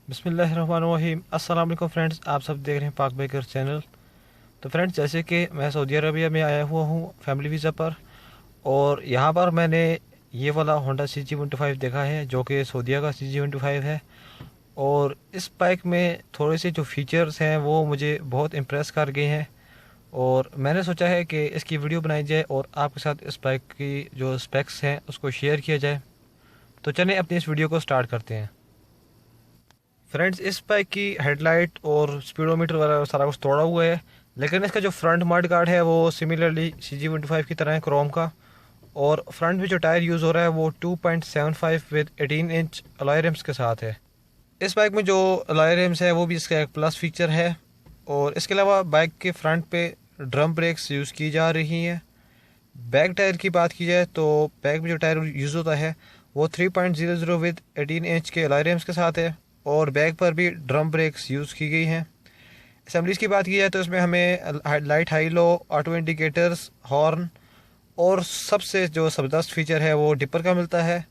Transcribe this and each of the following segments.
बिस्मिल्लाहिर्रहमानिर्रहीम। अस्सलाम वालेकुम फ्रेंड्स, आप सब देख रहे हैं पाक बेकर चैनल। तो फ्रेंड्स, जैसे कि मैं सऊदी अरबिया में आया हुआ हूँ फैमिली वीज़ा पर, और यहाँ पर मैंने ये वाला होंडा CG15 देखा है जो कि सऊदीया का CG15 है। और इस बाइक में थोड़े से जो फीचर्स हैं वो मुझे बहुत इम्प्रेस कर गए हैं, और मैंने सोचा है कि इसकी वीडियो बनाई जाए और आपके साथ इस बाइक की जो स्पेक्स हैं उसको शेयर किया जाए। तो चलें अपनी इस वीडियो को स्टार्ट करते हैं। फ्रेंड्स, इस बाइक की हेडलाइट और स्पीडोमीटर वगैरह सारा कुछ तोड़ा हुआ है, लेकिन इसका जो फ्रंट मड गार्ड है वो सिमिलरली CG15 की तरह है, क्रोम का। और फ्रंट में जो टायर यूज़ हो रहा है वो 2.75 विद 18 इंच अलॉय रिम्स के साथ है। इस बाइक में जो अलॉय रिम्स है वो भी इसका एक प्लस फीचर है। और इसके अलावा बाइक के फ्रंट पे ड्रम ब्रेक्स यूज़ की जा रही हैं। बैक टायर की बात की जाए तो बैक में जो टायर यूज़ होता है वो 3.00 विद 18 इंच के अलॉय रिम्स के साथ है, और बैक पर भी ड्रम ब्रेक्स यूज़ की गई हैं। असम्बलीज की बात की जाए तो इसमें हमें light high low, auto indicators, horn, और सबसे जो ज़बरदस्त फीचर है वो डिपर का मिलता है।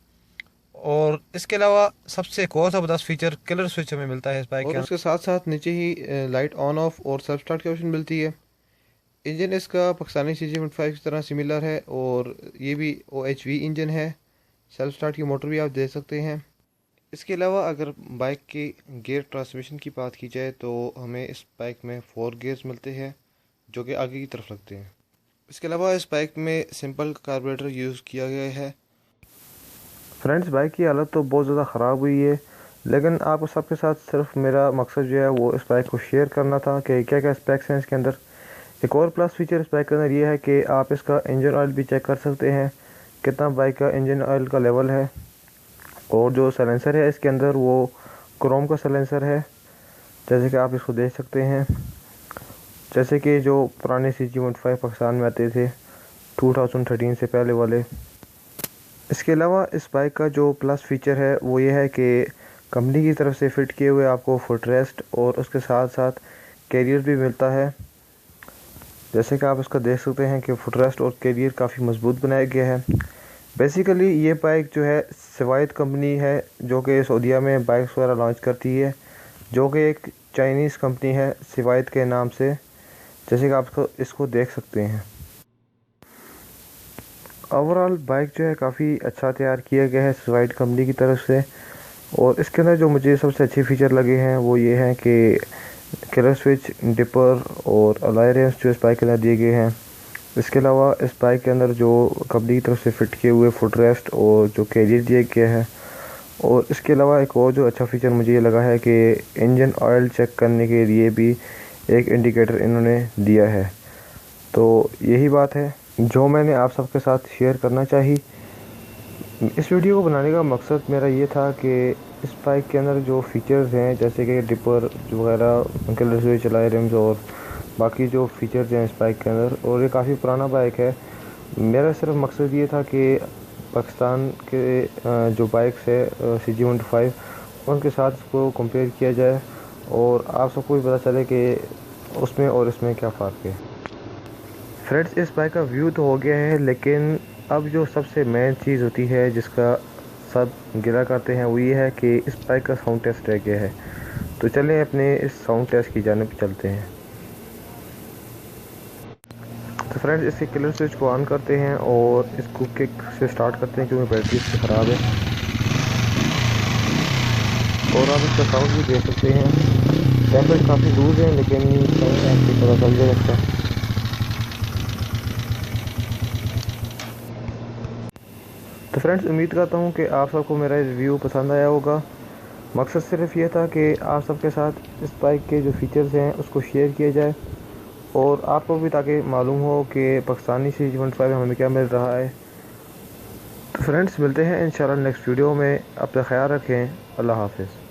और इसके अलावा सबसे एक और ज़बरदस्त फीचर किलर स्विच हमें मिलता है इस बाइक के और अंदर। उसके साथ साथ नीचे ही लाइट ऑन ऑफ और सेल्फ स्टार्ट की ऑप्शन मिलती है। इंजन इसका पाकिस्तानी CG15 की तरह सिमिलर है, और ये भी OHV इंजन है। सेल्फ स्टार्ट की मोटर भी आप दे सकते हैं। इसके अलावा अगर बाइक की गियर ट्रांसमिशन की बात की जाए तो हमें इस बाइक में 4 गियर्स मिलते हैं जो कि आगे की तरफ लगते हैं। इसके अलावा इस बाइक में सिंपल कार्बोरेटर यूज़ किया गया है। फ्रेंड्स, बाइक की हालत तो बहुत ज़्यादा ख़राब हुई है, लेकिन आप सबके साथ सिर्फ मेरा मकसद जो है वो इस बाइक को शेयर करना था कि क्या क्या स्पेक्स हैं इसके अंदर। एक और प्लस फीचर इस बाइक के अंदर ये है कि आप इसका इंजन ऑयल भी चेक कर सकते हैं, कितना बाइक का इंजन ऑयल का लेवल है। और जो साइलेंसर है इसके अंदर वो क्रोम का साइलेंसर है, जैसे कि आप इसको देख सकते हैं, जैसे कि जो पुराने CG15 पाकिस्तान में आते थे 2013 से पहले वाले। इसके अलावा इस बाइक का जो प्लस फीचर है वो ये है कि कंपनी की तरफ से फ़िट किए हुए आपको फुट रेस्ट और उसके साथ साथ कैरियर भी मिलता है। जैसे कि आप इसका देख सकते हैं कि फुट रेस्ट और कैरियर काफ़ी मजबूत बनाया गया है। बेसिकली ये बाइक जो है सिवायत कंपनी है जो कि सऊदीया में बाइक्स वगैरह लॉन्च करती है, जो कि एक चाइनीज़ कंपनी है सिवायत के नाम से, जैसे कि आप इसको देख सकते हैं। ओवरऑल बाइक जो है काफ़ी अच्छा तैयार किया गया है सिवायत कंपनी की तरफ से। और इसके अंदर जो मुझे सबसे अच्छे फीचर लगे हैं वो ये हैं कि किलर स्विच, डिपर और अलॉय रिम्स जो इस बाइक के अंदर दिए गए हैं। इसके अलावा इस बाइक के अंदर जो कंपनी की तरफ से फ़िट किए हुए फुट रेस्ट और जो कैरियर दिया गया है। और इसके अलावा एक और जो अच्छा फीचर मुझे ये लगा है कि इंजन ऑयल चेक करने के लिए भी एक इंडिकेटर इन्होंने दिया है। तो यही बात है जो मैंने आप सबके साथ शेयर करना चाहिए। इस वीडियो को बनाने का मकसद मेरा ये था कि इस बाइक के अंदर जो फीचर्स हैं जैसे कि डिपर वगैरह, किलर स्विच, अलॉय रिम्स और बाकी जो फीचर्स हैं इस बाइक के अंदर, और ये काफ़ी पुराना बाइक है। मेरा सिर्फ मकसद ये था कि पाकिस्तान के जो बाइक्स है CG15 उनके साथ इसको कंपेयर किया जाए और आप सबको भी पता चले कि उसमें और इसमें क्या फ़र्क है। फ्रेंड्स, इस बाइक का व्यू तो हो गया है, लेकिन अब जो सबसे मेन चीज़ होती है जिसका सब गिला करते हैं वो ये है कि इस बाइक का साउंड टेस्ट रह गया है। तो चलें अपने इस साउंड टेस्ट की जानिब चलते हैं। तो फ्रेंड्स, इसके किलर स्विच को ऑन करते हैं और इसको किक से स्टार्ट करते हैं क्योंकि बैटरी इसकी ख़राब है। और आप इसका साउंड भी देख सकते हैं, टेम्परेचर काफ़ी लूज़ है लेकिन साउंड थोड़ा समझे लगता है। तो फ्रेंड्स, उम्मीद करता हूँ कि आप सबको मेरा रिव्यू पसंद आया होगा। मकसद सिर्फ ये था कि आप सबके साथ इस बाइक के जो फीचर्स हैं उसको शेयर किया जाए, और आपको भी ताकि मालूम हो कि पाकिस्तानी CG15 में हमें क्या मिल रहा है। तो फ्रेंड्स, मिलते हैं इंशाल्लाह नेक्स्ट वीडियो में। अपना ख्याल रखें। अल्लाह हाफिज़।